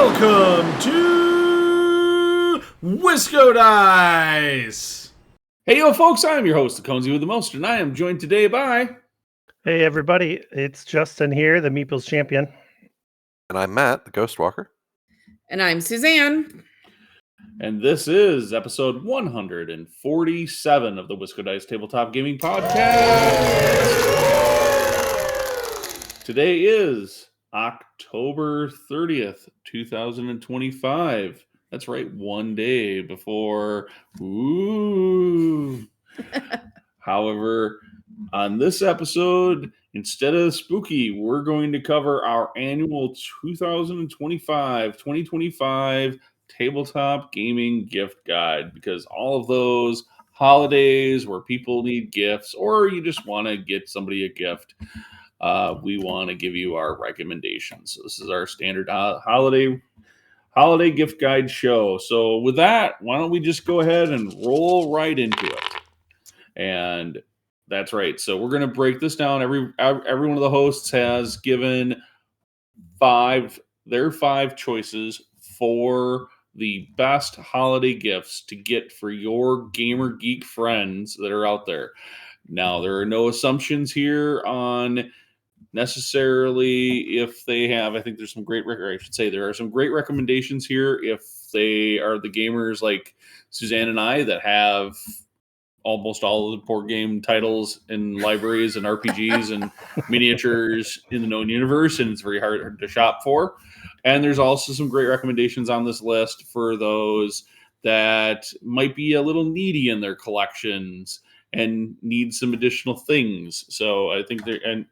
Welcome to WiscoDice. Hey, yo, folks, I'm your host, the Conesy with the Most, and I am joined today by... Hey, everybody. It's Justin here, the Meeples champion. And I'm Matt, the Ghost Walker. And I'm Suzanne. And this is episode 147 of the WiscoDice Tabletop Gaming Podcast. Today is October 30th, 2025. That's right, one day before... Ooh. However, on this episode, instead of spooky, we're going to cover our annual 2025 tabletop gaming gift guide, because all of those holidays where people need gifts or you just want to get somebody a gift, we want to give you our recommendations. So this is our standard holiday gift guide show. So with that, why don't we just go ahead and roll right into it? And that's right. So we're going to break this down. Every one of the hosts has given their five choices for the best holiday gifts to get for your gamer geek friends that are out there. Now, there are no assumptions here on necessarily if they have. I think there's some great, or I should say, there are some great recommendations here if they are the gamers like Suzanne and I that have almost all of the board game titles and libraries and RPGs and miniatures in the known universe, and it's very hard to shop for. And there's also some great recommendations on this list for those that might be a little needy in their collections and need some additional things. So I think they're and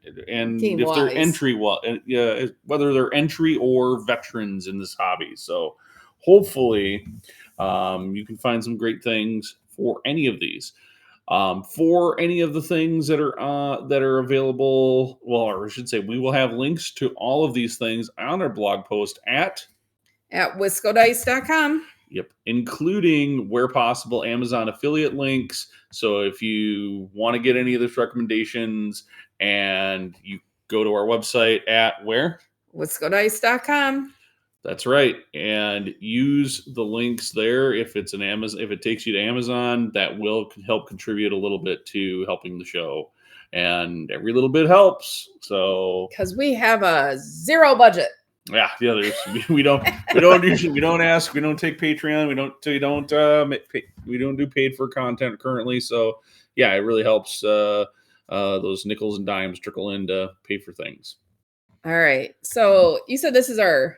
if they're entry, whether they're entry or veterans in this hobby. So hopefully you can find some great things for any of these. For any of the things that are available, well, or I should say, we will have links to all of these things on our blog post at WiscoDice.com. Yep, including, where possible, Amazon affiliate links. So if you want to get any of these recommendations, and you go to our website at where? WiscoDice.com. That's right, and use the links there. If it's an Amazon, if it takes you to Amazon, that will help contribute a little bit to helping the show, and every little bit helps. So because we have a zero budget. Yeah. We don't take Patreon. We don't do paid for content currently. So yeah, it really helps those nickels and dimes trickle in to pay for things. All right. So you said this is our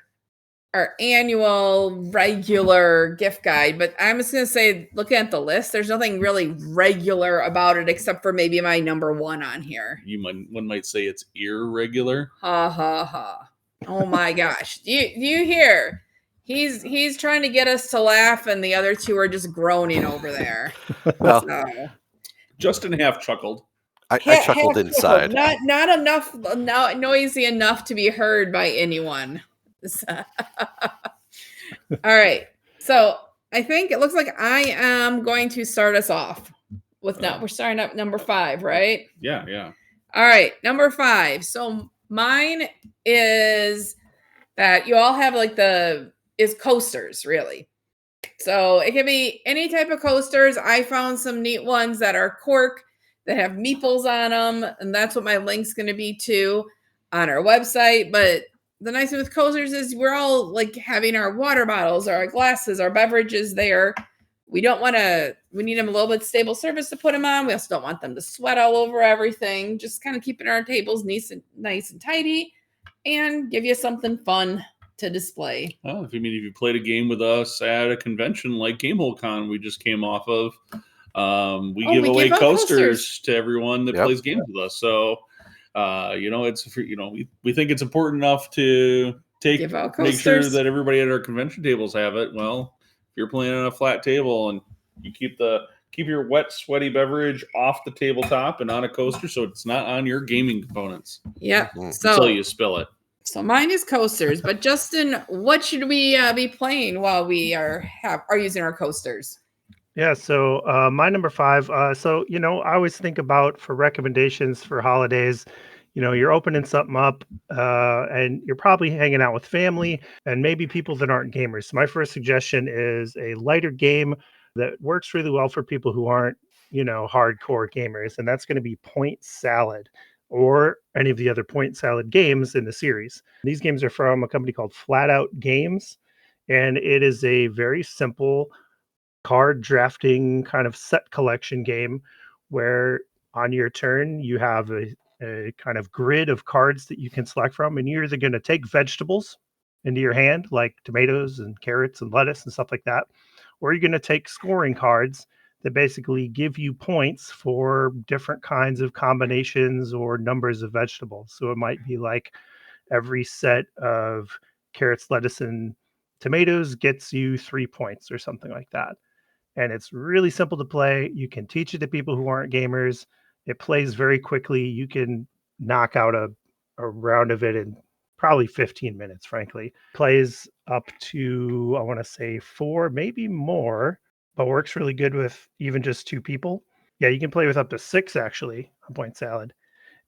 annual regular gift guide, but I'm just going to say, looking at the list, there's nothing really regular about it except for maybe my number one on here. One might say it's irregular. Ha ha ha. Oh my gosh. Do you hear? He's trying to get us to laugh, and the other two are just groaning over there. Well, so, Justin half chuckled. I chuckled inside. Not enough, not noisy enough to be heard by anyone. All right. So I think it looks like I am going to start us off with we're starting up number 5, right? Yeah. All right, number 5. So mine is that you all have is coasters, really. So it can be any type of coasters. I found some neat ones that are cork that have meeples on them, and that's what my link's going to be to on our website. But the nice thing with coasters is we're all like having our water bottles, our glasses, our beverages there. We need them a little bit stable surface to put them on. We also don't want them to sweat all over everything. Just kind of keeping our tables nice and tidy, and give you something fun to display. Well, if you played a game with us at a convention like Gamehole Con we just came off of, we give away coasters to everyone that plays games with us. So we think it's important enough to make sure that everybody at our convention tables have it. Well, if you're playing on a flat table and you keep your wet, sweaty beverage off the tabletop and on a coaster, so it's not on your gaming components. Yeah. Until you spill it. So mine is coasters, but Justin, what should we be playing while we are using our coasters? Yeah, so my number 5. I always think about, for recommendations for holidays, you're opening something up and you're probably hanging out with family and maybe people that aren't gamers. So my first suggestion is a lighter game that works really well for people who aren't, hardcore gamers. And that's going to be Point Salad or any of the other Point Salad games in the series. These games are from a company called Flat Out Games. And it is a very simple card drafting kind of set collection game where on your turn you have a kind of grid of cards that you can select from, and you're either going to take vegetables into your hand like tomatoes and carrots and lettuce and stuff like that, or you're going to take scoring cards that basically give you points for different kinds of combinations or numbers of vegetables. So it might be like every set of carrots, lettuce, and tomatoes gets you 3 points or something like that. And it's really simple to play. You can teach it to people who aren't gamers. It plays very quickly. You can knock out a round of it in probably 15 minutes, frankly. Plays up to, I want to say 4, maybe more, but works really good with even just 2 people. Yeah, you can play with up to 6 actually on Point Salad.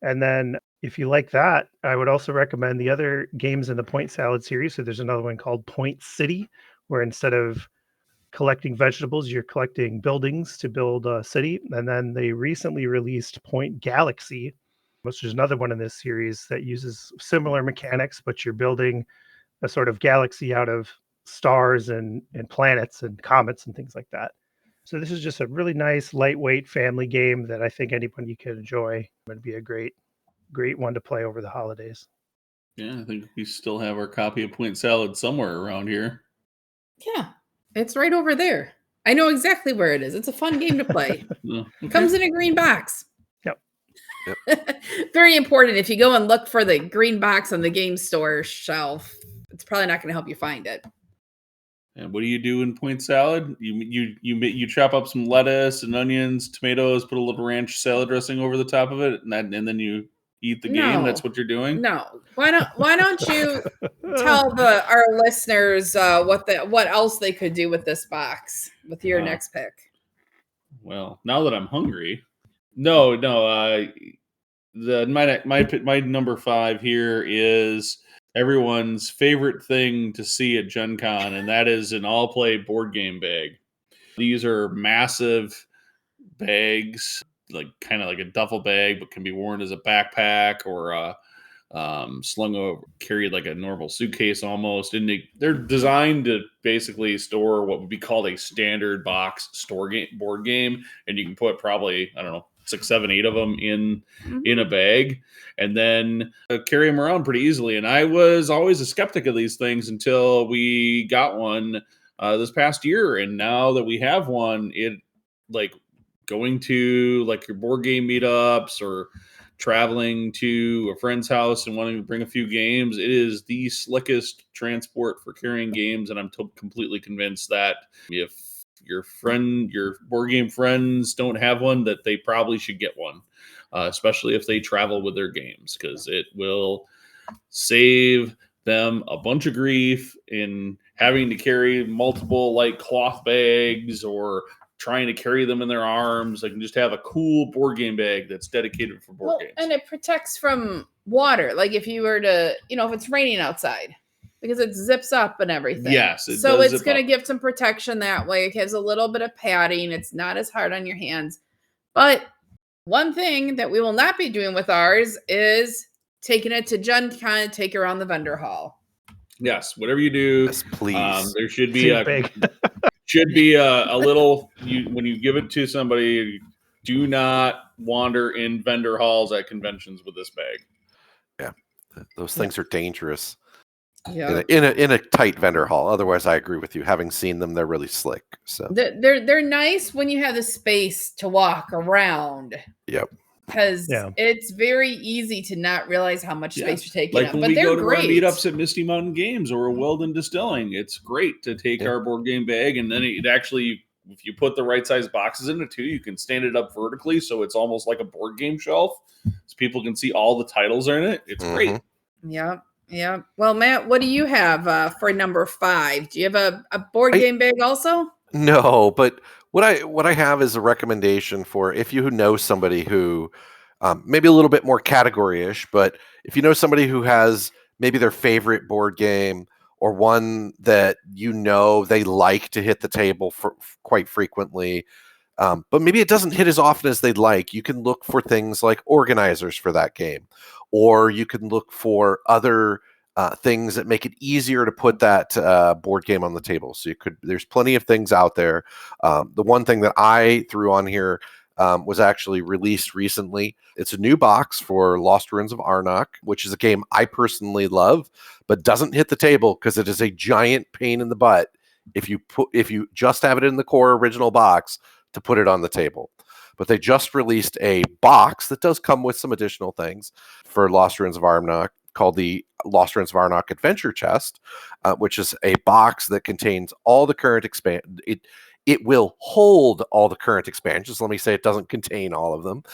And then if you like that, I would also recommend the other games in the Point Salad series. So there's another one called Point City, where instead of collecting vegetables, you're collecting buildings to build a city. And then they recently released Point Galaxy, which is another one in this series that uses similar mechanics, but you're building a sort of galaxy out of stars and planets and comets and things like that. So this is just a really nice, lightweight family game that I think anybody can enjoy. It'd be a great one to play over the holidays. Yeah, I think we still have our copy of Point Salad somewhere around here. Yeah, it's right over there. I know exactly where it is. It's a fun game to play. Okay. Comes in a green box. Yep. Very important. If you go and look for the green box on the game store shelf, it's probably not going to help you find it. And what do you do in Point Salad? You chop up some lettuce and onions, tomatoes, put a little ranch salad dressing over the top of it, and then you eat the game. That's what you're doing. No. Why don't you tell our listeners what else they could do with this box with your next pick? Well, now that I'm hungry, no. My number 5 here is everyone's favorite thing to see at Gen Con, and that is an all-play board game bag. These are massive bags, like kind of like a duffel bag, but can be worn as a backpack or slung over, carried like a normal suitcase almost. And they're designed to basically store what would be called a standard box board game, and you can put probably, I don't know, 6, 7, 8 of them in a bag, and then carry them around pretty easily. And I was always a skeptic of these things until we got one this past year, and now that we have one, it like going to like your board game meetups or traveling to a friend's house and wanting to bring a few games, it is the slickest transport for carrying games. And I'm completely convinced that if your board game friends don't have one, that they probably should get one, especially if they travel with their games, because it will save them a bunch of grief in having to carry multiple like cloth bags or trying to carry them in their arms. I can just have a cool board game bag that's dedicated for board games. And it protects from water. Like if you were to, if it's raining outside, because it zips up and everything. Yes. So it's going to give some protection that way. It has a little bit of padding. It's not as hard on your hands. But one thing that we will not be doing with ours is taking it to Gen Con and take it around the vendor hall. Yes. Whatever you do, yes, please. There should be a little, when you give it to somebody, do not wander in vendor halls at conventions with this bag. Yeah. Those things are dangerous. Yeah. In a tight vendor hall. Otherwise, I agree with you. Having seen them, they're really slick. So they're nice when you have the space to walk around. Yep. Because it's very easy to not realize how much space you're taking like up. When but we they're go to great. our meetups at Misty Mountain Games or Weldon Distilling, it's great to take our board game bag, and then it actually, if you put the right size boxes in it too, you can stand it up vertically, so it's almost like a board game shelf, so people can see all the titles are in it. It's great. Yeah. Yeah. Well, Matt, what do you have for number 5? Do you have a board game bag also? No, but what I have is a recommendation for if you know somebody who Maybe a little bit more category-ish, but if you know somebody who has maybe their favorite board game or one that you know they like to hit the table for quite frequently, but maybe it doesn't hit as often as they'd like, you can look for things like organizers for that game, or you can look for other things that make it easier to put that board game on the table. So there's plenty of things out there. The one thing that I threw on here was actually released recently. It's a new box for Lost Ruins of Arnak, which is a game I personally love, but doesn't hit the table because it is a giant pain in the butt if you just have it in the core original box to put it on the table. But they just released a box that does come with some additional things for Lost Ruins of Arnak called the Lost Ruins of Arnak Adventure Chest, which is a box that contains all the current It will hold all the current expansions. Let me say it doesn't contain all of them.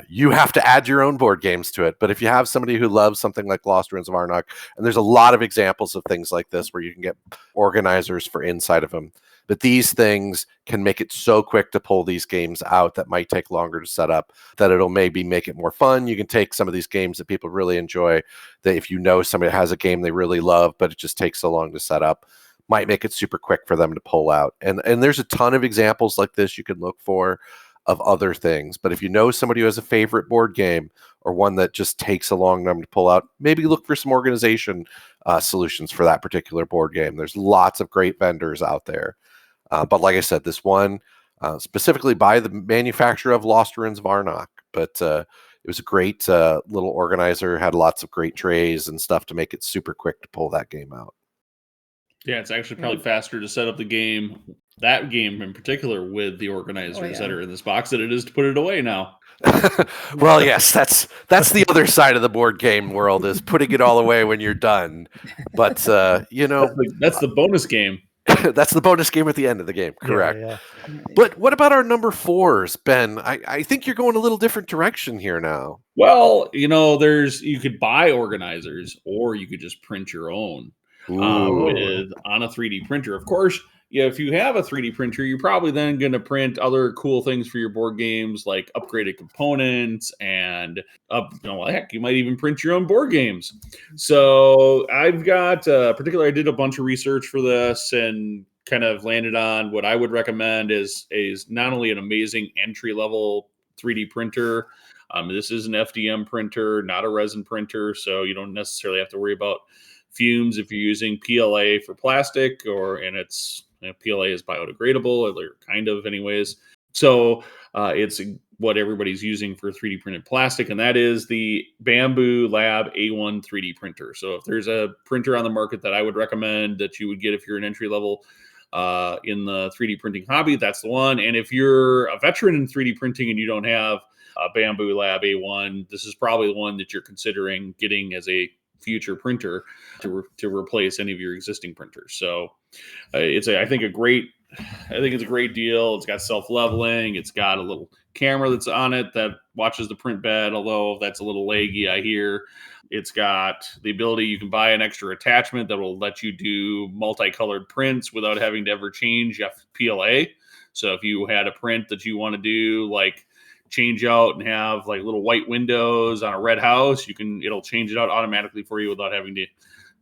You have to add your own board games to it. But if you have somebody who loves something like Lost Ruins of Arnak, and there's a lot of examples of things like this where you can get organizers for inside of them. But these things can make it so quick to pull these games out that might take longer to set up, that it'll maybe make it more fun. You can take some of these games that people really enjoy, that if you know somebody has a game they really love, but it just takes so long to set up, might make it super quick for them to pull out. And there's a ton of examples like this you can look for of other things. But if you know somebody who has a favorite board game or one that just takes a long time to pull out, maybe look for some organization solutions for that particular board game. There's lots of great vendors out there. But like I said, this one specifically by the manufacturer of Lost Ruins of Arnak. But it was a great little organizer, had lots of great trays and stuff to make it super quick to pull that game out. Yeah, it's actually probably faster to set up the game, that game in particular, with the organizers that are in this box than it is to put it away now. Well, yes, that's the other side of the board game world, is putting it all away when you're done. But that's the bonus game. That's the bonus game at the end of the game, correct? Yeah. But what about our number 4s, Ben? I think you're going a little different direction here now. Well, you could buy organizers, or you could just print your own on a 3D printer. Of course, if you have a 3D printer, you're probably then going to print other cool things for your board games, like upgraded components, and heck, you might even print your own board games. So I've got particularly, I did a bunch of research for this and kind of landed on what I would recommend is not only an amazing entry level 3D printer. This is an FDM printer, not a resin printer, so you don't necessarily have to worry about fumes if you're using PLA for plastic, and it's PLA is biodegradable, or kind of anyways. So it's what everybody's using for 3D printed plastic, and that is the Bamboo Lab A1 3D printer. So if there's a printer on the market that I would recommend that you would get if you're an entry level in the 3D printing hobby, that's the one. And if you're a veteran in 3D printing and you don't have a Bamboo Lab A1, this is probably the one that you're considering getting as a future printer to replace any of your existing printers. So I think it's a great deal. It's got self-leveling. It's got a little camera that's on it that watches the print bed, although that's a little laggy, I hear. It's got the ability, you can buy an extra attachment that will let you do multicolored prints without having to ever change PLA. So if you had a print that you want to do, like change out and have like little white windows on a red house, it'll change it out automatically for you without having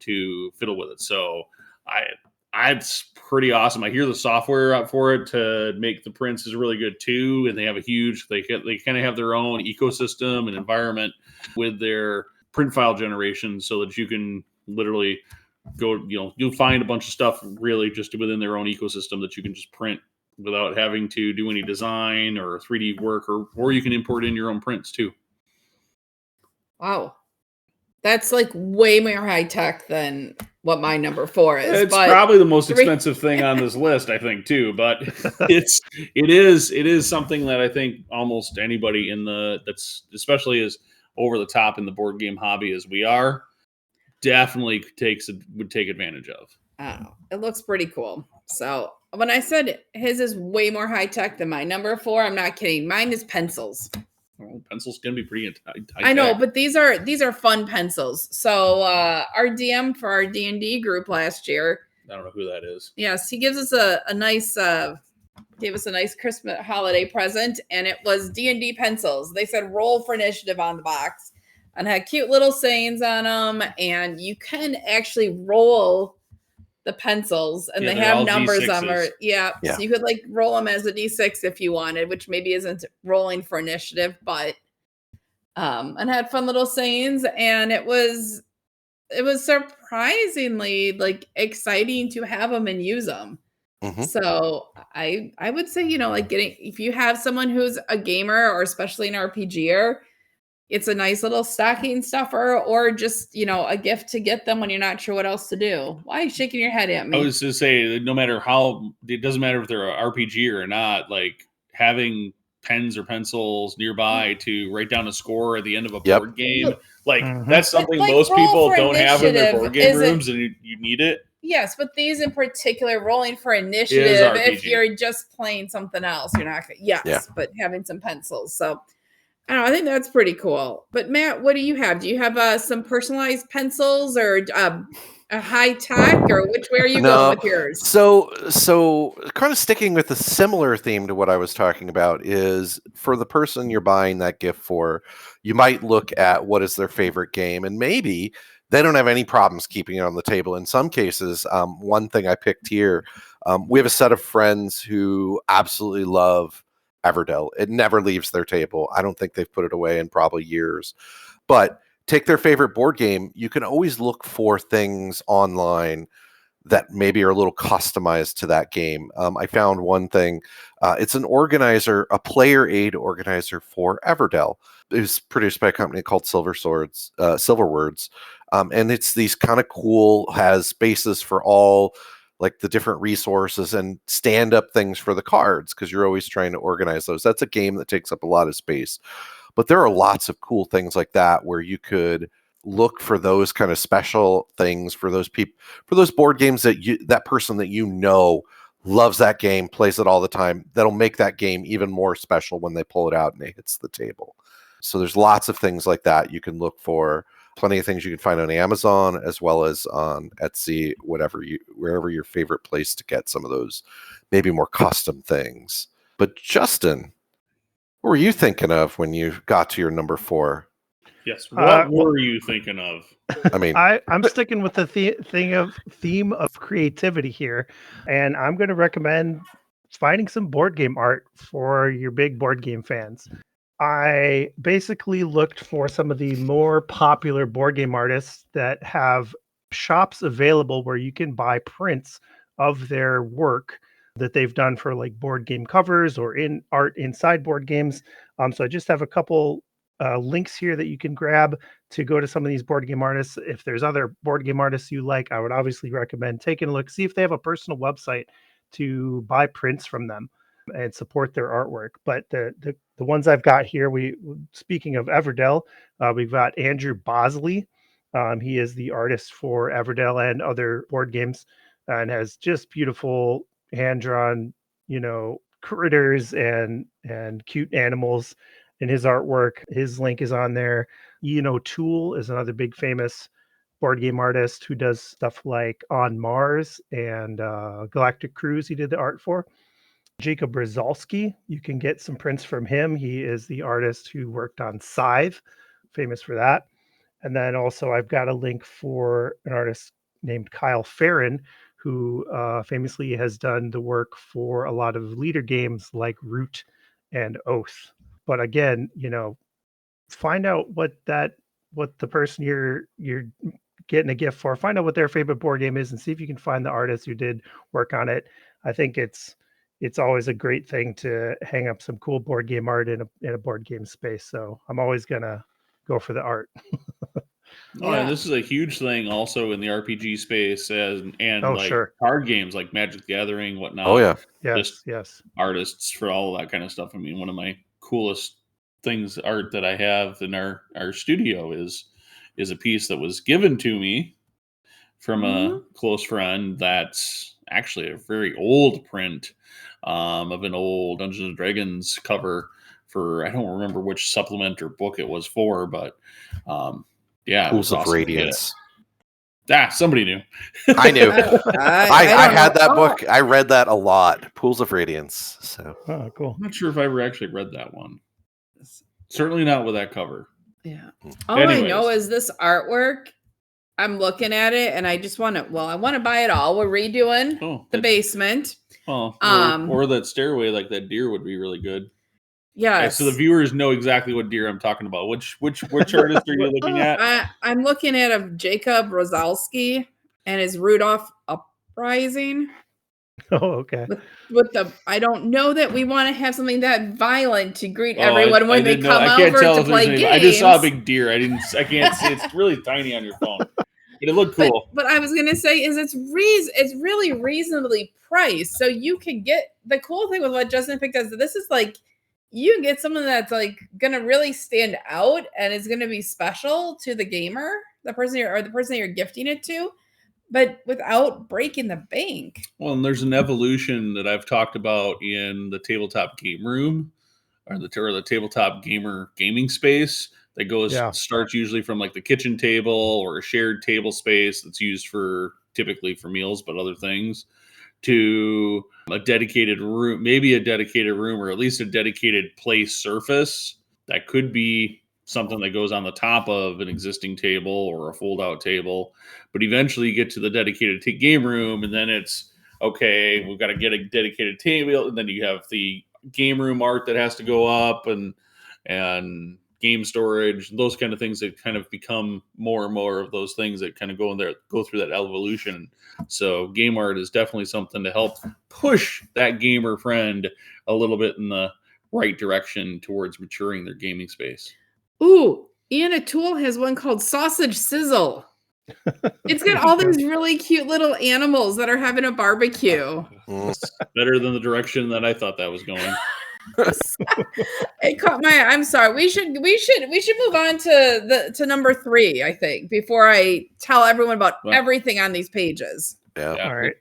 to fiddle with it. So it's pretty awesome. I hear the software out for it to make the prints is really good too, and they have they kind of have their own ecosystem and environment with their print file generation, so that you can literally go, you'll find a bunch of stuff really just within their own ecosystem that you can just print without having to do any design or 3D work, or you can import in your own prints too. Wow. That's like way more high tech than what my number 4 is. It's probably the most expensive thing on this list, I think, too. But it is something that I think almost anybody that's especially as over the top in the board game hobby as we are, definitely would take advantage of. I don't know. It looks pretty cool. So when I said his is way more high tech than my number 4, I'm not kidding. Mine is pencils. Well, pencils can be pretty high-tech. I know, but these are fun pencils. So our DM for our D&D group last year, I don't know who that is. Yes, he gives us a nice gave us a nice Christmas holiday present, and it was D&D pencils. They said roll for initiative on the box and had cute little sayings on them, and you can actually roll the pencils, and Yeah, they they're all have numbers on D6s. them. Yeah, Yeah. so you could like roll them as a D6 if you wanted, which maybe isn't rolling for initiative, but and had fun little sayings, and it was surprisingly like exciting to have them and use them. Mhm. So I would say, like if you have someone who's a gamer or especially an RPGer, it's a nice little stocking stuffer or just, a gift to get them when you're not sure what else to do. Why are you shaking your head at I me? was to say, no matter how, it doesn't matter if they're an RPG or not, like having pens or pencils nearby to write down a score at the end of a Yep. board game, like Mhm. that's something like, most roll people for don't have in their initiative board game isn't- rooms, and you need it. Yes, but these in particular, rolling for initiative, if RPG. you're just playing something else, you're not gonna, yes, but having some pencils. So I don't know, I think that's pretty cool. But Matt, what do you have? Do you have some personalized pencils or a high tech, or which way are you going with yours? So kind of sticking with a similar theme to what I was talking about is for the person you're buying that gift for, you might look at what is their favorite game, and maybe they don't have any problems keeping it on the table. In some cases, one thing I picked here, we have a set of friends who absolutely love Everdell. It never leaves their table. I don't think they've put it away in probably years. But take their favorite board game. You can always look for things online that maybe are a little customized to that game. I found one thing. It's an organizer, a player aid organizer for Everdell. It was produced by a company called Silverwords. And it's these kind of cool, has spaces for all like the different resources and stand-up things for the cards because you're always trying to organize those. That's a game that takes up a lot of space. But there are lots of cool things like that where you could look for those kind of special things for those people, for those board games that person that loves that game, plays it all the time. That'll make that game even more special when they pull it out and it hits the table. So there's lots of things like that you can look for. Plenty of things you can find on Amazon as well as on Etsy, wherever your favorite place to get some of those maybe more custom things. But Justin, what were you thinking of when you got to your number 4? Yes. What were you thinking of? I mean, I'm sticking with the theme of creativity here, and I'm going to recommend finding some board game art for your big board game fans. I basically looked for some of the more popular board game artists that have shops available where you can buy prints of their work that they've done for like board game covers or in art inside board games. So I just have a couple links here that you can grab to go to some of these board game artists. If there's other board game artists you like, I would obviously recommend taking a look, see if they have a personal website to buy prints from them and support their artwork. But the ones I've got here, speaking of Everdell, we've got Andrew Bosley. He is the artist for Everdell and other board games, and has just beautiful hand drawn, critters and cute animals in his artwork. His link is on there. Tool is another big famous board game artist who does stuff like On Mars and Galactic Cruise. He did the art for. Jacob Brzezalski, you can get some prints from him. He is the artist who worked on Scythe, famous for that. And then also I've got a link for an artist named Kyle Farron, who famously has done the work for a lot of leader games like Root and Oath. But again, find out what the person you're getting a gift for, find out what their favorite board game is and see if you can find the artist who did work on it. I think it's always a great thing to hang up some cool board game art in a board game space. So I'm always gonna go for the art. Oh, and this is a huge thing also in the RPG space and like sure. card games like Magic the Gathering, whatnot. oh yeah, Yes. Artists for all of that kind of stuff. I mean, one of my coolest art that I have in our studio is a piece that was given to me from a close friend. That's actually a very old print of an old Dungeons and Dragons cover for, I don't remember which supplement or book it was for, but yeah, Pools it was of awesome Radiance. Somebody knew. I knew. I don't had know. that book. I read that a lot. Pools of Radiance. So Oh, cool. I'm not sure if I ever actually read that one. Certainly not with that cover. Yeah. All I know is this artwork. I'm looking at it and I just want to. Well, I want to buy it all. We're redoing the basement. Oh, or that stairway, like that deer, would be really good. Yes. So the viewers know exactly what deer I'm talking about. Which artist are you looking at? I'm looking at a Jacob Rosalski and his Rudolph Uprising. Oh, okay. With the, I don't know that we want to have something that violent to greet everyone when they come over to play games. I just saw a big deer. I can't see. It's really tiny on your phone, but it looked cool. But I was gonna say is it's really reasonably priced, so you can get the cool thing with what Justin picked is this is like you can get something that's like gonna really stand out and is gonna be special to the gamer, the person you're gifting it to, but without breaking the bank. Well, and there's an evolution that I've talked about in the tabletop game room or the tabletop gaming space that starts usually from like the kitchen table or a shared table space that's used typically for meals, but other things, to a dedicated room, maybe a dedicated room or at least a dedicated play surface that could be something that goes on the top of an existing table or a fold-out table. But eventually you get to the dedicated game room, and then it's, okay, we've got to get a dedicated table, and then you have the game room art that has to go up and game storage, those kind of things that kind of become more and more of those things that kind of go through that evolution. So game art is definitely something to help push that gamer friend a little bit in the right direction towards maturing their gaming space. Ooh, Ian O'Toole has one called Sausage Sizzle. It's got all these really cute little animals that are having a barbecue. It's better than the direction that I thought that was going. It caught my. I'm sorry. We should move on to number 3. I think before I tell everyone about everything on these pages. Yeah. All right.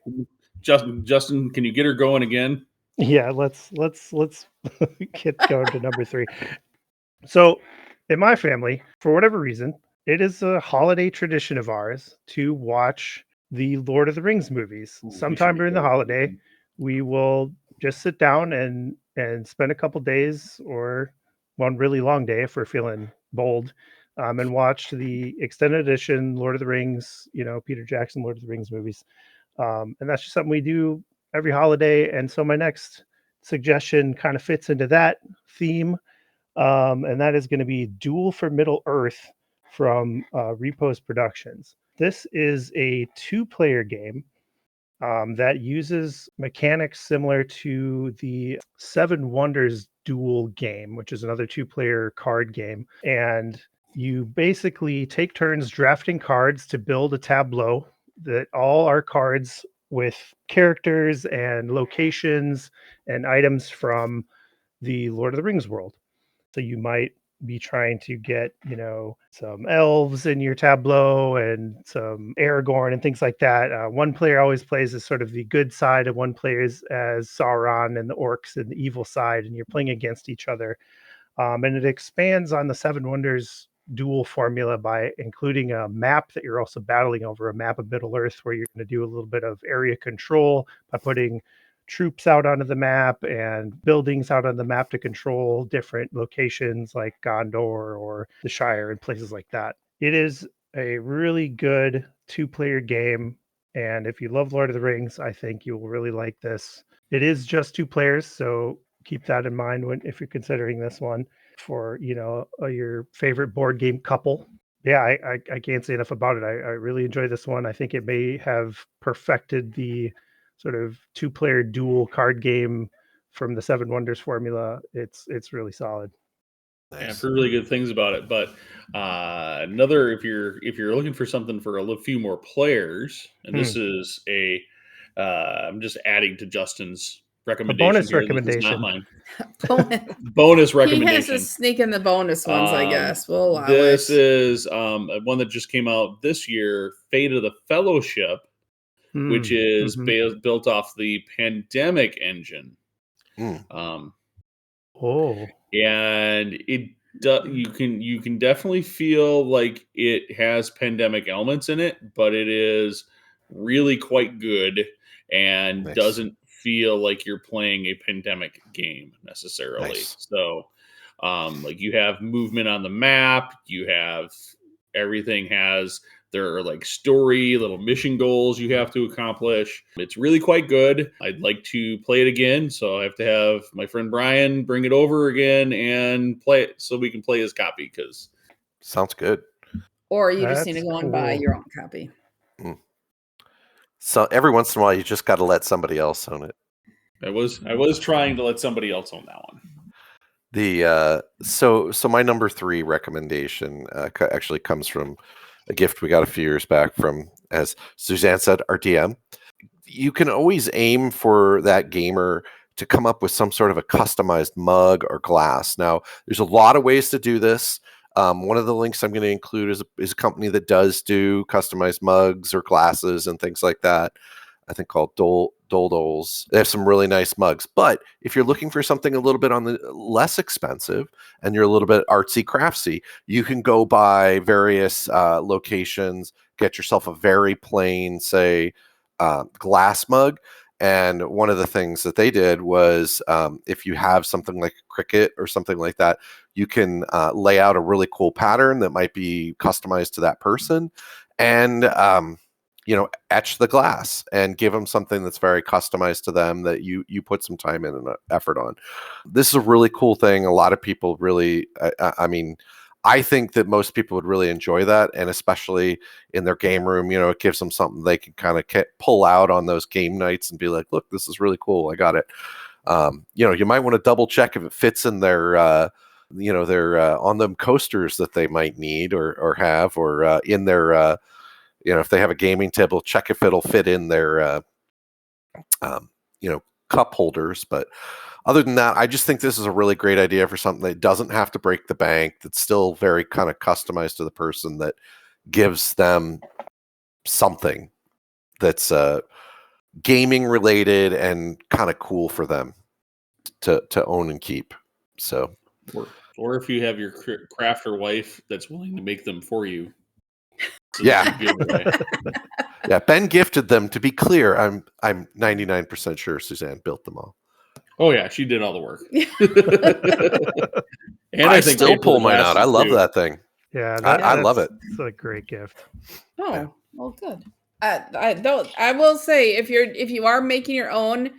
Justin, can you get her going again? Yeah. Let's get going to number 3. So, in my family, for whatever reason, it is a holiday tradition of ours to watch the Lord of the Rings movies. Sometime during the holiday, we will just sit down and spend a couple days or one really long day if we're feeling bold, and watch the extended edition Lord of the Rings, Peter Jackson Lord of the Rings movies. And that's just something we do every holiday. And so my next suggestion kind of fits into that theme. And that is going to be Duel for Middle Earth from Repos Productions. This is a 2-player game that uses mechanics similar to the Seven Wonders Duel game, which is another 2-player card game. And you basically take turns drafting cards to build a tableau that all are cards with characters and locations and items from the Lord of the Rings world. So you might be trying to get, some elves in your tableau and some Aragorn and things like that. One player always plays as sort of the good side, and one plays as Sauron and the orcs and the evil side, and you're playing against each other. And it expands on the Seven Wonders duel formula by including a map that you're also battling over, a map of Middle Earth, where you're going to do a little bit of area control by putting troops out onto the map and buildings out on the map to control different locations like Gondor or the Shire and places like that. It is a really good 2-player game. And if you love Lord of the Rings, I think you will really like this. It is just 2 players, so keep that in mind if you're considering this one for, your favorite board game couple. Yeah, I can't say enough about it. I really enjoy this one. I think it may have perfected the sort of 2-player dual card game from the Seven Wonders formula. It's really solid. Nice. Yeah, I've heard really good things about it. But another, if you're looking for something for a few more players, and this is I'm just adding to Justin's recommendation. A bonus here. recommendation. This is not mine. Bonus recommendation. He has to sneak in the bonus ones, I guess. We'll allow this it. is one that just came out this year, Fate of the Fellowship, which is built off the Pandemic engine. Oh. And you can definitely feel like it has pandemic elements in it, but it is really quite good and Nice. doesn't feel like you're playing a pandemic game necessarily. Nice. So, like you have movement on the map, you have everything has their like story, little mission goals you have to accomplish. It's really quite good. I'd like to play it again, so I have to have my friend Brian bring it over again and play it so we can play his copy because Sounds good. Or you just need to That's go and buy cool. your own copy. So every once in a while, you just got to let somebody else own it. I was trying to let somebody else own that one. So my number 3 recommendation actually comes from a gift we got a few years back from, as Suzanne said, our DM. You can always aim for that gamer to come up with some sort of a customized mug or glass. Now, there's a lot of ways to do this. One of the links I'm going to include is a company that does do customized mugs or glasses and things like that. I think called Doles. They have some really nice mugs. But if you're looking for something a little bit on the less expensive and you're a little bit artsy craftsy, you can go by various locations, get yourself a very plain, say, glass mug. And one of the things that they did was if you have something like a cricket or something like that, you can lay out a really cool pattern that might be customized to that person. And etch the glass and give them something that's very customized to them that you put some time in and effort on. This is a really cool thing. A lot of people really, I mean, I think that most people would really enjoy that, and especially in their game room, it gives them something they can kind of pull out on those game nights and be like, look, this is really cool. I got it. You might want to double check if it fits in their their on them coasters that they might need or have, or in their if they have a gaming table, check if it'll fit in their, cup holders. But other than that, I just think this is a really great idea for something that doesn't have to break the bank, that's still very kind of customized to the person, that gives them something that's gaming related and kind of cool for them to own and keep. So, or if you have your crafter wife that's willing to make them for you. Yeah. Giveaway. Yeah, Ben gifted them. To be clear, I'm 99% sure Suzanne built them all. Oh yeah, she did all the work. And I think still pull mine out. I love that thing. Yeah, I love it. It's a great gift. Oh, Yeah. well, good. I will say, if you are making your own,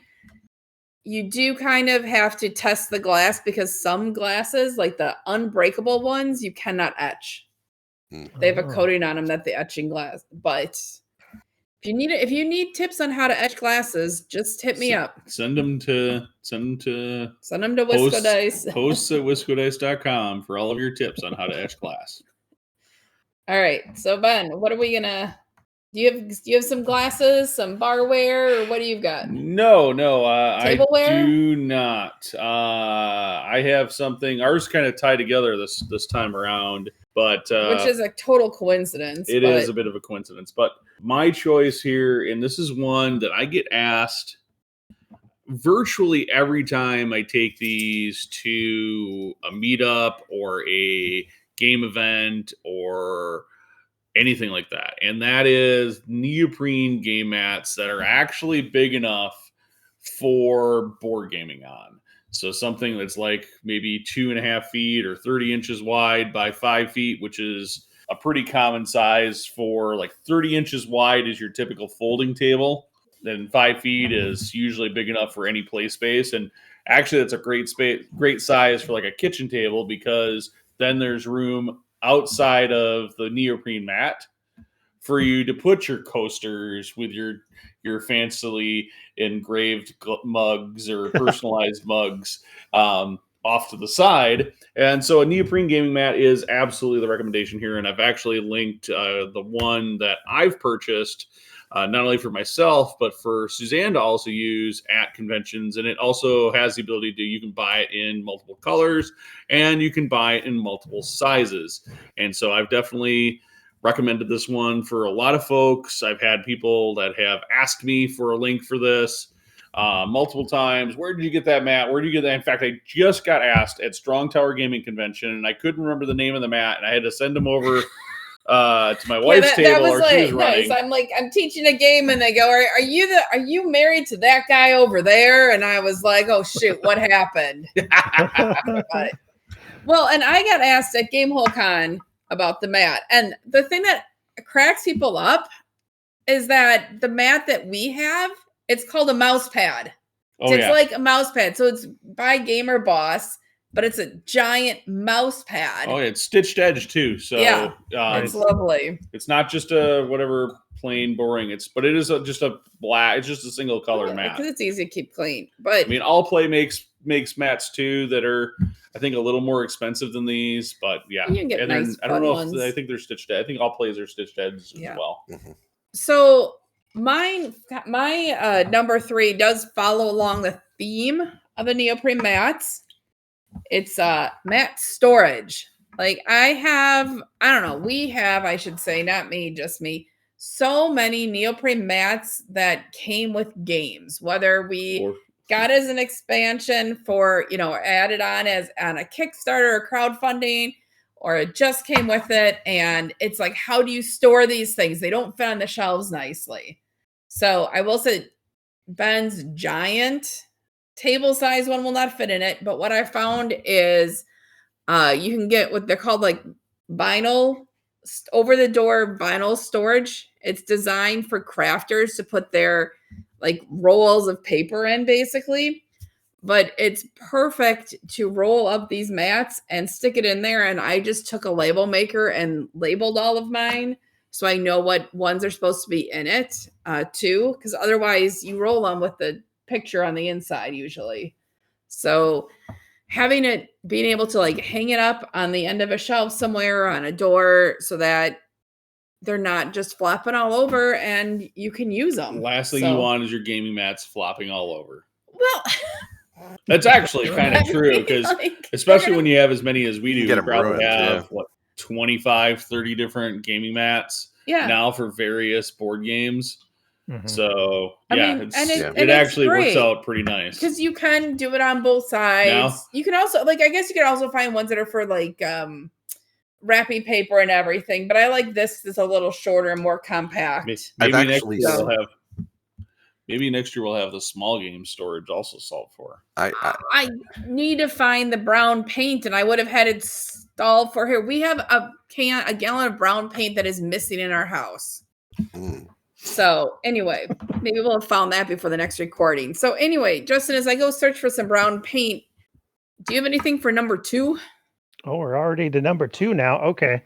you do kind of have to test the glass, because some glasses, like the unbreakable ones, you cannot etch. They have a coating on them that the etching glass. But if you need tips on how to etch glasses, just hit me up. Send them to WiscoDice. Posts at WiscoDice.com for all of your tips on how to etch glass. All right. So Ben, what are we gonna do? You have some glasses, some barware, or what do you got? No, Tableware? I do not. I have something. Ours kind of tied together this time around, but which is a total coincidence. It is a bit of a coincidence, but my choice here, and this is one that I get asked virtually every time I take these to a meetup or a game event or anything like that. And that is neoprene game mats that are actually big enough for board gaming on. So something that's like maybe 2.5 feet or 30 inches wide by 5 feet, which is a pretty common size for, like, 30 inches wide is your typical folding table. Then 5 feet is usually big enough for any play space. And actually that's a great size for like a kitchen table, because then there's room outside of the neoprene mat for you to put your coasters with your fancily engraved mugs or personalized mugs off to the side. And so a neoprene gaming mat is absolutely the recommendation here. And I've actually linked the one that I've purchased, not only for myself, but for Suzanne to also use at conventions. And it also has the ability to, you can buy it in multiple colors and you can buy it in multiple sizes. And so I've definitely recommended this one for a lot of folks. I've had people that have asked me for a link for this. multiple times. Where did you get that mat? Where did you get that? In fact, I just got asked at Strong Tower Gaming Convention, and I couldn't remember the name of the mat, and I had to send them over to my wife's table, or she was running. Nice. I'm like, I'm teaching a game, and they go, "Are you married to that guy over there?" And I was like, "Oh shoot, what happened?" But, well, and I got asked at GameholeCon about the mat, and the thing that cracks people up is that the mat that we have, it's called a mouse pad. Oh, It's like a mouse pad, so it's by Gamer Boss. But it's a giant mouse pad. Oh, yeah, it's stitched edge too. So yeah, it's lovely. It's not just a whatever plain boring. But it is just a black. It's just a single color mat because it's easy to keep clean. But I mean, All Play makes mats too that are, I think, a little more expensive than these. But yeah, you can get nice. I don't know if I think they're stitched edge. I think All Plays are stitched edge as well. Mm-hmm. So my number 3 does follow along the theme of the neoprene mats. It's mat storage. Like we have, I should say, not me, just me, so many neoprene mats that came with games, whether we got as an expansion for, added on a Kickstarter or crowdfunding, or it just came with it. And it's like, how do you store these things? They don't fit on the shelves nicely. So I will say Ben's giant table size one will not fit in it, but what I found is you can get what they're called like vinyl, over the door vinyl storage. It's designed for crafters to put their like rolls of paper in, basically, but it's perfect to roll up these mats and stick it in there. And I just took a label maker and labeled all of mine, so I know what ones are supposed to be in it too, because otherwise you roll them with the picture on the inside usually. So being able to like hang it up on the end of a shelf somewhere on a door so that they're not just flopping all over and you can use them. Last thing you want is your gaming mats flopping all over. Well, that's actually kind of true, because especially when you have as many as we do, you probably have 25, 30 different gaming mats now for various board games. Mm-hmm. So it actually works out pretty nice, because you can do it on both sides. Now, you can also I guess you can also find ones that are for like wrapping paper and everything. But I like this. It's a little shorter and more compact. Maybe next year we'll have the small game storage also solved for. I need to find the brown paint, and I would have had it stalled for here. We have a gallon of brown paint that is missing in our house. So anyway, maybe we'll have found that before the next recording. So anyway, Justin, as I go search for some brown paint, do you have anything for number 2? Oh, we're already to number 2 now. Okay.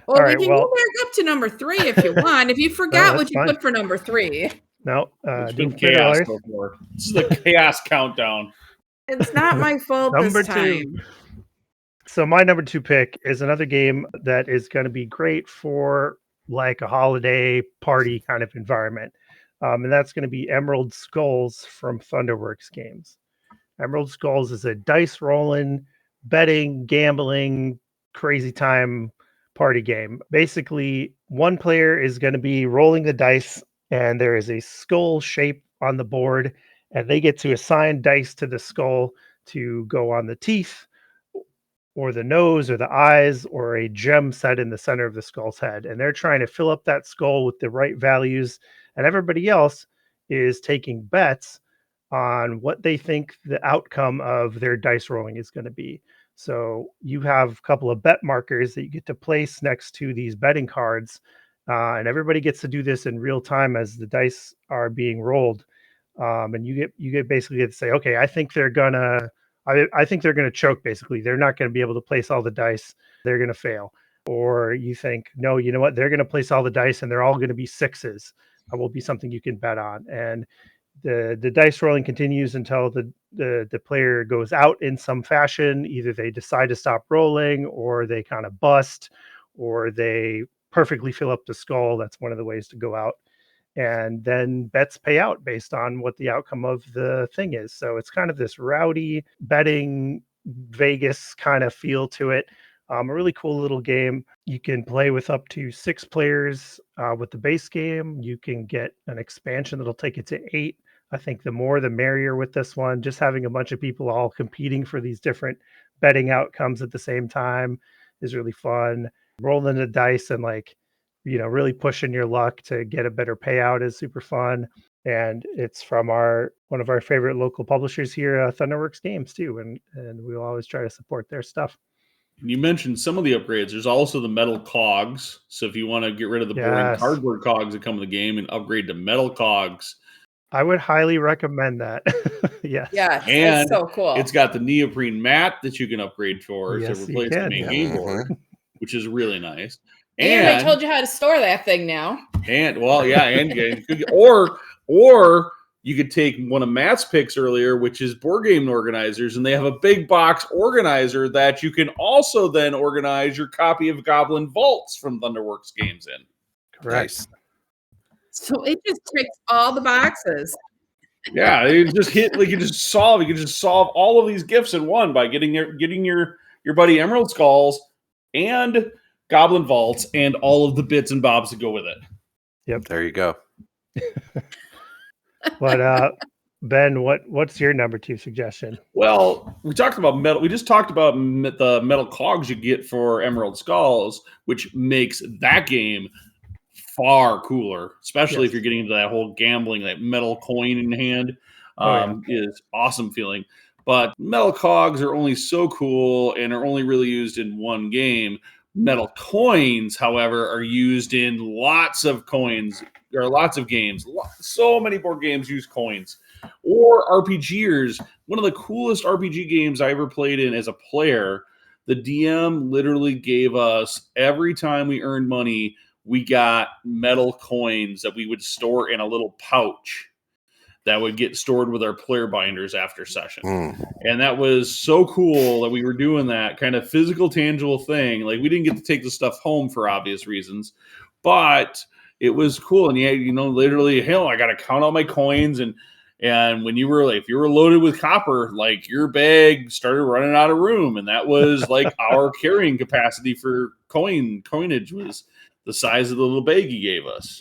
Well, we can go back up to number 3 if you want. If you forgot what you put for number 3. No, didn't chaos before. This is the chaos countdown. It's not my fault number this time. 2. So my number 2 pick is another game that is going to be great for like a holiday party kind of environment. And that's going to be Emerald Skulls from Thunderworks Games. Emerald Skulls is a dice rolling, betting, gambling, crazy time party game. Basically, one player is going to be rolling the dice, and there is a skull shape on the board, and they get to assign dice to the skull to go on the teeth, or the nose, or the eyes, or a gem set in the center of the skull's head. And they're trying to fill up that skull with the right values. And everybody else is taking bets on what they think the outcome of their dice rolling is going to be. So you have a couple of bet markers that you get to place next to these betting cards. And everybody gets to do this in real time as the dice are being rolled. And you get basically get to say, okay, I think they're going to choke. Basically, they're not going to be able to place all the dice. They're going to fail. Or you think, no, you know what? They're going to place all the dice and they're all going to be 6s. That will be something you can bet on. And the dice rolling continues until the player goes out in some fashion. Either they decide to stop rolling, or they kind of bust, or they perfectly fill up the skull. That's one of the ways to go out. And then bets pay out based on what the outcome of the thing is. So it's kind of this rowdy betting Vegas kind of feel to it. A really cool little game. You can play with up to 6 players with the base game. You can get an expansion that'll take it to 8. I think the more the merrier with this one. Just having a bunch of people all competing for these different betting outcomes at the same time is really fun. Rolling the dice and really pushing your luck to get a better payout is super fun. And it's from one of our favorite local publishers here, Thunderworks Games too, and we'll always try to support their stuff. You mentioned some of the upgrades. There's also the metal cogs. So if you want to get rid of the boring cardboard cogs that come with the game and upgrade to metal cogs, I would highly recommend that. Yes. Yeah, and it's so cool. It's got the neoprene mat that you can upgrade for to Yes, replace the main game board, which is really nice. And I told you how to store that thing now. And or you could take one of Matt's picks earlier, which is board game organizers, and they have a big box organizer that you can also then organize your copy of Goblin Vaults from Thunderworks Games in. Correct. Nice. So it just ticks all the boxes. Yeah, you can just solve all of these gifts in one by getting your buddy Emerald Skulls and Goblin Vaults and all of the bits and bobs that go with it. Yep. There you go. But Ben, what's your number 2 suggestion? Well, we talked about metal. We just talked about the metal cogs you get for Emerald Skulls, which makes that game far cooler, especially if you're getting into that whole gambling, that metal coin in hand is awesome feeling. But metal cogs are only so cool and are only really used in one game. Metal coins, however, are used in lots of games. So many board games use coins. Or RPGers. One of the coolest RPG games I ever played in as a player, the DM literally gave us, every time we earned money, we got metal coins that we would store in a little pouch that would get stored with our player binders after session. And that was so cool that we were doing that kind of physical, tangible thing. Like, we didn't get to take the stuff home for obvious reasons, but it was cool. And literally, hell, I got to count all my coins. And when if you were loaded with copper, like, your bag started running out of room. And that was like our carrying capacity for coinage was the size of the little bag he gave us.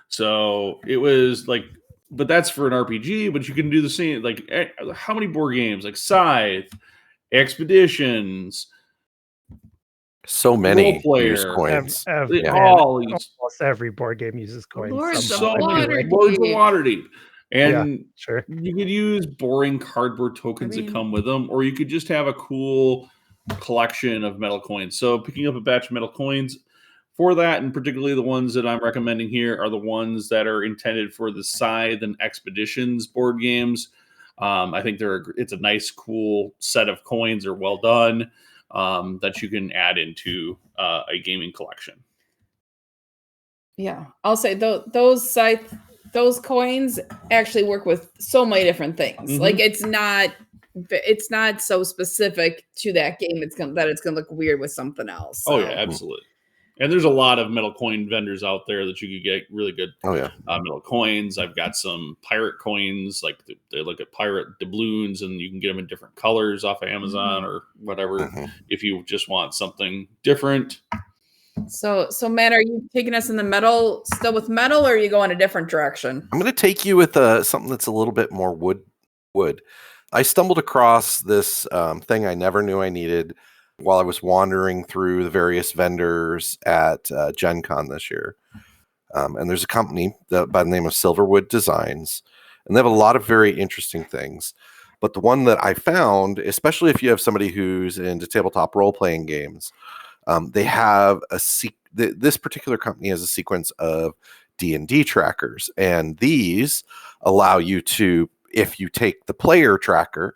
So it was like, but that's for an RPG, but you can do the same. Like, how many board games? Like Scythe, Expeditions. So many use coins. Almost every board game uses coins. Lords of Waterdeep. And sure, you could use boring cardboard tokens that come with them, or you could just have a cool collection of metal coins. So picking up a batch of metal coins for that, and particularly the ones that I'm recommending here, are the ones that are intended for the Scythe and Expeditions board games. I think it's a nice, cool set of coins. Are well done, that you can add into a gaming collection. Yeah, I'll say those coins actually work with so many different things. Like, it's not so specific to that game. It's gonna look weird with something else. So. Oh yeah, absolutely. And there's a lot of metal coin vendors out there that you could get really good metal coins. I've got some pirate coins, like they look at pirate doubloons, and you can get them in different colors off of Amazon or whatever if you just want something different. So Matt, are you taking us in the metal, still with metal, or are you going a different direction? I'm going to take you with something that's a little bit more wood. I stumbled across this thing I never knew I needed while I was wandering through the various vendors at Gen Con this year. And there's a company by the name of Silverwood Designs, and they have a lot of very interesting things. But the one that I found, especially if you have somebody who's into tabletop role-playing games, they have this particular company has a sequence of D&D trackers, and these allow you to, if you take the player tracker,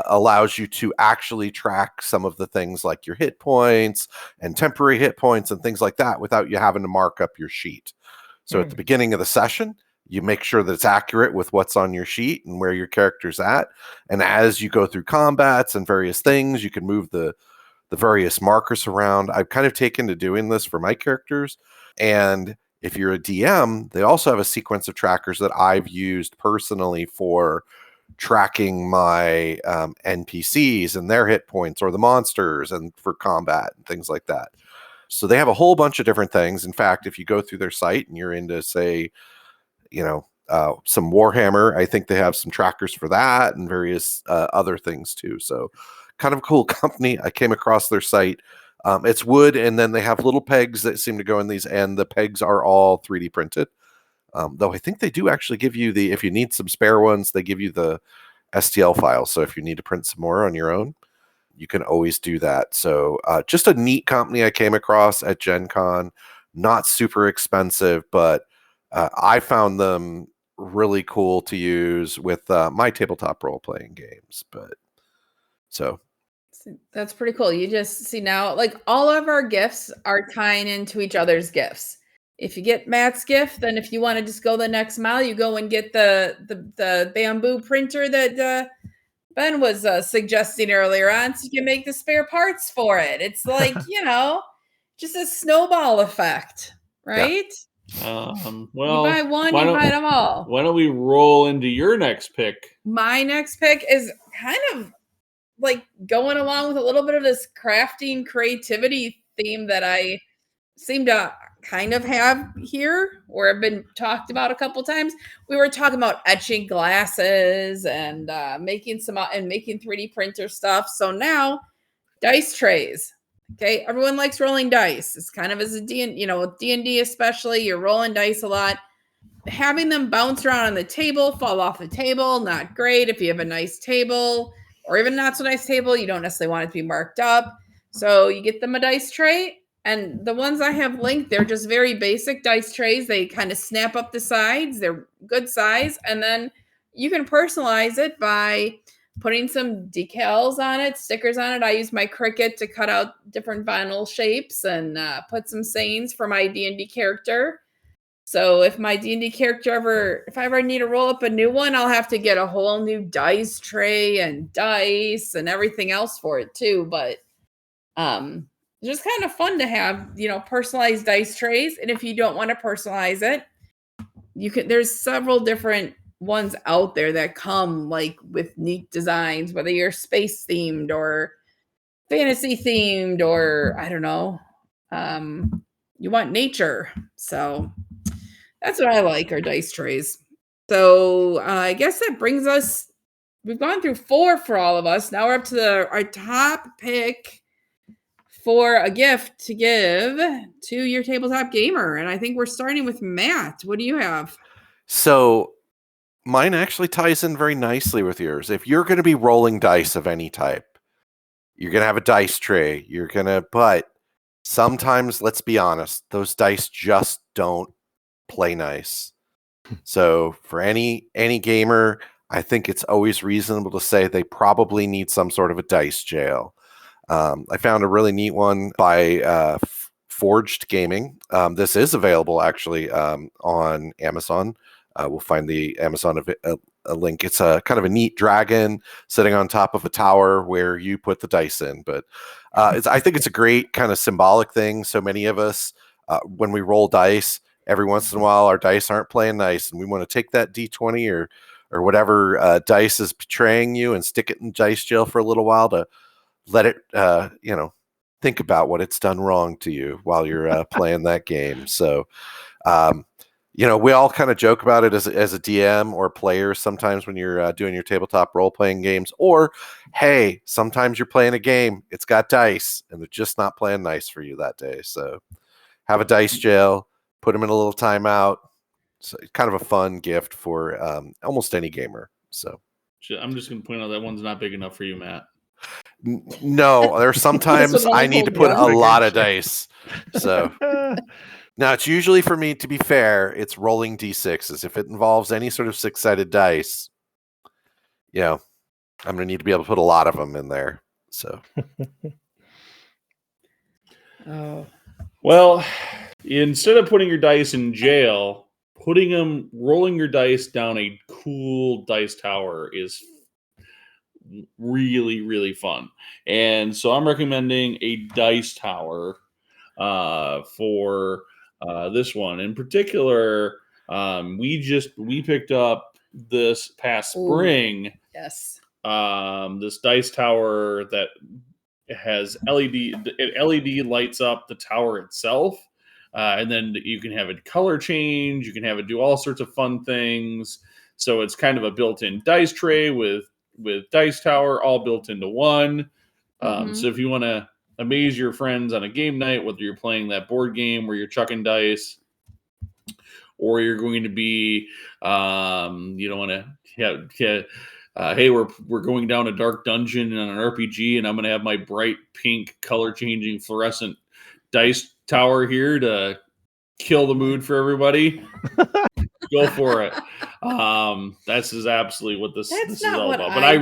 allows you to actually track some of the things like your hit points and temporary hit points and things like that without you having to mark up your sheet. So at the beginning of the session, you make sure that it's accurate with what's on your sheet and where your character's at. And as you go through combats and various things, you can move the various markers around. I've kind of taken to doing this for my characters. And if you're a DM, they also have a sequence of trackers that I've used personally for tracking my NPCs and their hit points, or the monsters, and for combat and things like that. So they have a whole bunch of different things. In fact, if you go through their site and you're into, say, some Warhammer. I think they have some trackers for that and various other things too. So kind of a cool company. I came across their site. It's wood, and then they have little pegs that seem to go in these, and the pegs are all 3D printed. Though I think they do actually give you if you need some spare ones, they give you the STL file. So if you need to print some more on your own, you can always do that. So just a neat company I came across at Gen Con. Not super expensive, but I found them really cool to use with my tabletop role-playing games. But so that's pretty cool. You just see now, like all of our gifts are tying into each other's gifts. If you get Matt's gift, then if you want to just go the next mile, you go and get the bamboo printer that Ben was suggesting earlier on, so you can make the spare parts for it. It's like, just a snowball effect, right? Well, you buy one, you buy them all. Why don't we roll into your next pick? My next pick is kind of like going along with a little bit of this crafting creativity theme that I seem to kind of have here, or have been talked about a couple times. We were talking about etching glasses and making 3D printer stuff. So now dice trays. Okay, everyone likes rolling dice. It's kind of as a D&D especially, you're rolling dice a lot. Having them bounce around on the table, fall off the table, not great. If you have a nice table or even not so nice table, you don't necessarily want it to be marked up. So you get them a dice tray, and the ones I have linked, they're just very basic dice trays. They kind of snap up the sides. They're good size, and then you can personalize it by putting some decals on it, stickers on it. I use my Cricut to cut out different vinyl shapes and put some sayings for my D&D character. So if my D&D character if I ever need to roll up a new one, I'll have to get a whole new dice tray and dice and everything else for it too. But it's just kind of fun to have, personalized dice trays. And if you don't want to personalize it, there's several different ones out there that come like with neat designs, whether you're space themed or fantasy themed, or I don't know, you want nature. So that's what I like, our dice trays. So I guess that brings us, we've gone through 4 for all of us. Now we're up to our top pick for a gift to give to your tabletop gamer. And I think we're starting with Matt. What do you have? So mine actually ties in very nicely with yours. If you're going to be rolling dice of any type, you're going to have a dice tray. But sometimes, let's be honest, those dice just don't play nice. So for any gamer, I think it's always reasonable to say they probably need some sort of a dice jail. I found a really neat one by Forged Gaming. This is available actually on Amazon. We'll find the Amazon a link. It's a kind of a neat dragon sitting on top of a tower where you put the dice in. But I think it's a great kind of symbolic thing. So many of us, when we roll dice, every once in a while our dice aren't playing nice, and we want to take that D20 or whatever dice is betraying you and stick it in dice jail for a little while to let it think about what it's done wrong to you while you're playing that game. So we all kind of joke about it as a DM or player sometimes when you're doing your tabletop role-playing games, or hey, sometimes you're playing a game, it's got dice and they're just not playing nice for you that day. So have a dice jail, put them in a little timeout. So it's kind of a fun gift for almost any gamer. So I'm just going to point out that one's not big enough for you, Matt. No, there's sometimes I need to put a lot of dice. So now it's usually, for me, to be fair, it's rolling D6s. If it involves any sort of 6-sided dice, I'm going to need to be able to put a lot of them in there. So, well, instead of putting your dice in jail, rolling your dice down a cool dice tower is really, really fun. And so I'm recommending a dice tower for this one. In particular, we picked up this past spring. Ooh, yes. This dice tower that has LED. LED lights up the tower itself. And then you can have it color change. You can have it do all sorts of fun things. So it's kind of a built-in dice tray with dice tower, all built into one. So if you want to amaze your friends on a game night, whether you're playing that board game where you're chucking dice, or you're going to be, you don't want to, hey, we're going down a dark dungeon on an RPG, and I'm going to have my bright pink color changing fluorescent dice tower here to kill the mood for everybody. Go for it. That's is absolutely what this is all about. But I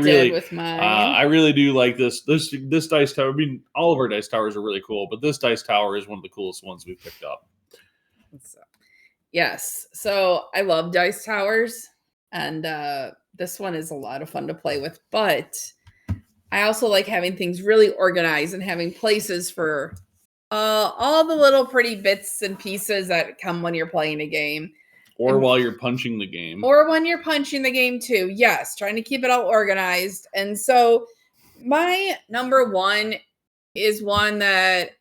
really do like this dice tower. I mean, all of our dice towers are really cool, but this dice tower is one of the coolest ones we picked up. Yes. So I love dice towers, and this one is a lot of fun to play with, but I also like having things really organized and having places for all the little pretty bits and pieces that come when you're playing a game. Or while you're punching the game. Or when you're punching the game too. Yes, trying to keep it all organized. And so my number one is one that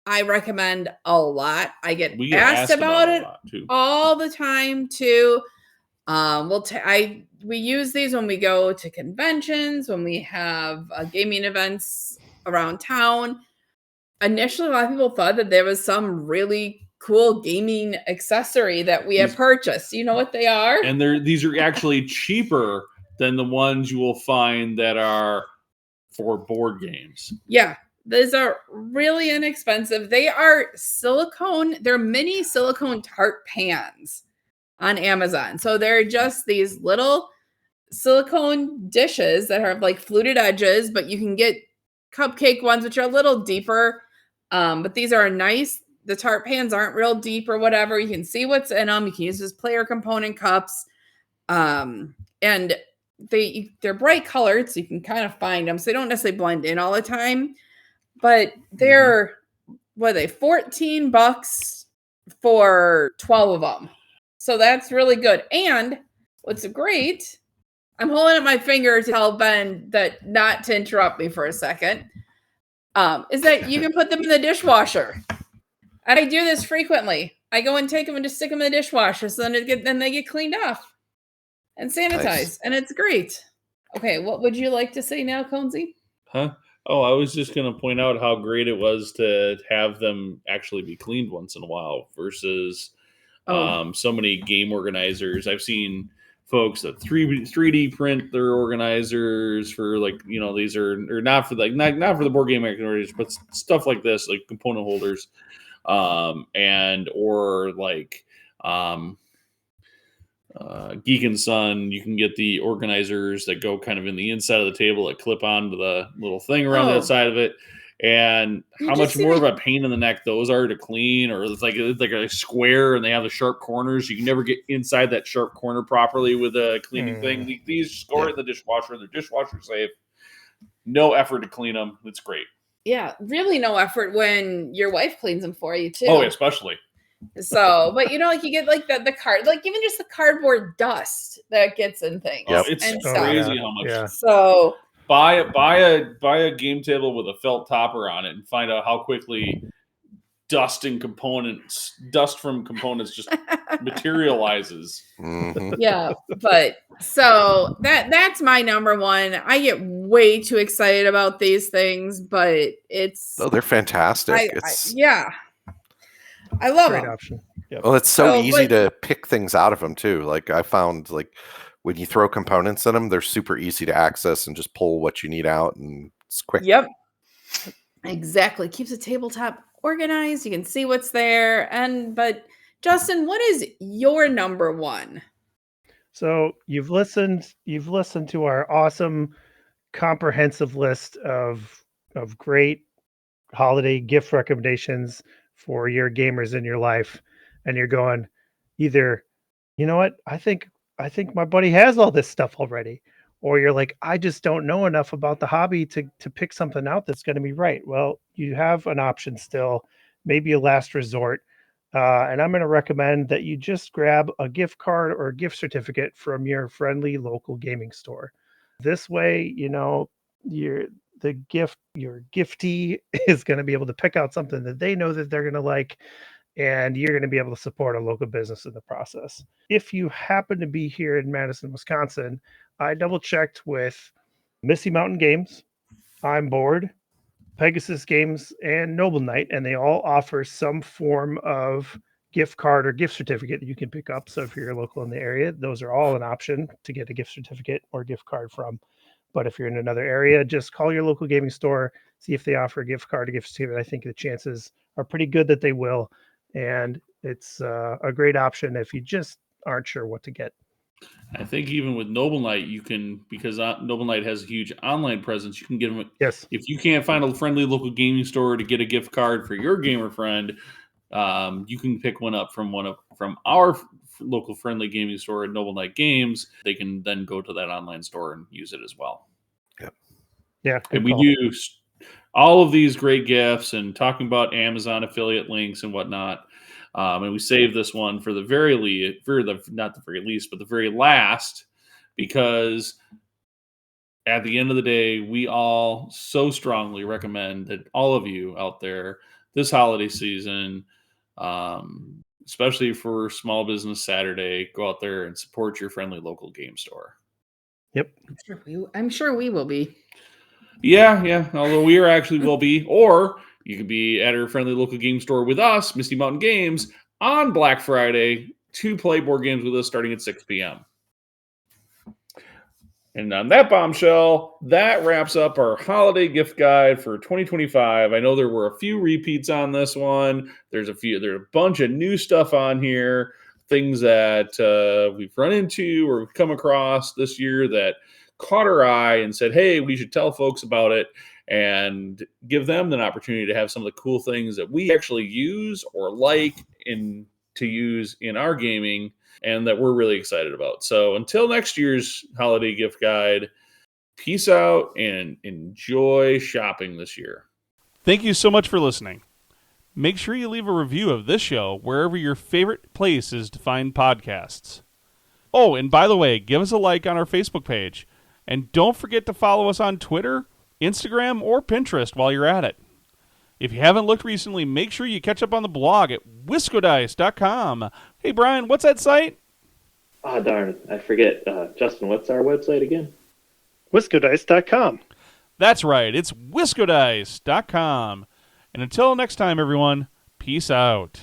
I recommend a lot. I get asked about it all the time too. We use these when we go to conventions, when we have gaming events around town. Initially, a lot of people thought that there was some really cool gaming accessory that we had purchased. You know what they are? And these are actually cheaper than the ones you will find that are for board games. Yeah, these are really inexpensive. They are silicone. They're mini silicone tart pans on Amazon. So they're just these little silicone dishes that have like fluted edges, but you can get cupcake ones, which are a little deeper. But these are nice. The tart pans aren't real deep or whatever. You can see what's in them. You can use this player component cups. And they're bright colored, so you can kind of find them. So they don't necessarily blend in all the time. But they're, what are they, $14 for 12 of them. So that's really good. And what's great, I'm holding up my finger to tell Ben that not to interrupt me for a second, is that you can put them in the dishwasher. And I do this frequently. I go and take them and just stick them in the dishwasher, so then they get cleaned off and sanitized. Nice. And it's great. Okay, what would you like to say now, Conzi? Huh? Oh, I was just going to point out how great it was to have them actually be cleaned once in a while versus so many game organizers. I've seen folks that 3D print their organizers for, like, you know, these are not for like not for the board game organizers, but stuff like this, like component holders, or like Geek and Son. You can get the organizers that go kind of in the inside of the table that clip onto the little thing around the outside of it. And how much more of a pain in the neck those are to clean, or it's like a square and they have the sharp corners. You can never get inside that sharp corner properly with a cleaning thing. These store it in the dishwasher. They're dishwasher safe. No effort to clean them. It's great. Yeah, really no effort when your wife cleans them for you too. Oh, especially. So, but you know, like you get like the card, like even just the cardboard dust that gets in things. Yep. It's crazy how much. Yeah. So buy a game table with a felt topper on it and find out how quickly dust from components just materializes. Mm-hmm. Yeah, but so that's my number one. I get way too excited about these things, but they're fantastic. I love great them. Option. Yep. Well, it's so easy to pick things out of them too. Like I found, like when you throw components in them, they're super easy to access and just pull what you need out, and it's quick. Yep, exactly. Keeps the tabletop organized. You can see what's there. But Justin, what is your number one? So you've listened to our awesome, comprehensive list of great holiday gift recommendations for your gamers in your life, and you're going, either, you know what, I think my buddy has all this stuff already, or you're like, I just don't know enough about the hobby to pick something out that's going to be right. Well, you have an option still, maybe a last resort, and I'm going to recommend that you just grab a gift card or a gift certificate from your friendly local gaming store. This way, you know, your giftee is going to be able to pick out something that they know that they're going to like, and you're going to be able to support a local business in the process. If you happen to be here in Madison, Wisconsin, I double checked with Misty Mountain Games, I'm Bored, Pegasus Games, and Noble Knight, and they all offer some form of gift card or gift certificate that you can pick up. So if you're local in the area, those are all an option to get a gift certificate or gift card from. But if you're in another area, just call your local gaming store, see if they offer a gift card or gift certificate. I think the chances are pretty good that they will. And it's a great option if you just aren't sure what to get. I think even with Noble Knight, you can, because Noble Knight has a huge online presence, you can get them. Yes. If you can't find a friendly local gaming store to get a gift card for your gamer friend, you can pick one up from our local friendly gaming store at Noble Knight Games. They can then go to that online store and use it as well. Yep. Yeah. And we do all of these great gifts and talking about Amazon affiliate links and whatnot. And we saved this one for the not the very least, but the very last, because at the end of the day, we all so strongly recommend that all of you out there this holiday season, especially for Small Business Saturday, go out there and support your friendly local game store. Yep. I'm sure we will be. Yeah. Although we will be, or you can be at our friendly local game store with us, Misty Mountain Games, on Black Friday to play board games with us starting at 6 p.m. And on that bombshell, that wraps up our holiday gift guide for 2025. I know there were a few repeats on this one. There's a bunch of new stuff on here, things that we've run into or we've come across this year that caught our eye and said, hey, we should tell folks about it and give them an opportunity to have some of the cool things that we actually use or like to use in our gaming and that we're really excited about. So until next year's holiday gift guide, peace out and enjoy shopping this year. Thank you so much for listening. Make sure you leave a review of this show wherever your favorite place is to find podcasts. Oh, and by the way, give us a like on our Facebook page. And don't forget to follow us on Twitter, Instagram, or Pinterest while you're at it. If you haven't looked recently, make sure you catch up on the blog at WiscoDice.com. Hey, Brian, what's that site? Ah, darn, I forget. Justin, what's our website again? WiscoDice.com. That's right, it's WiscoDice.com. And until next time, everyone, peace out.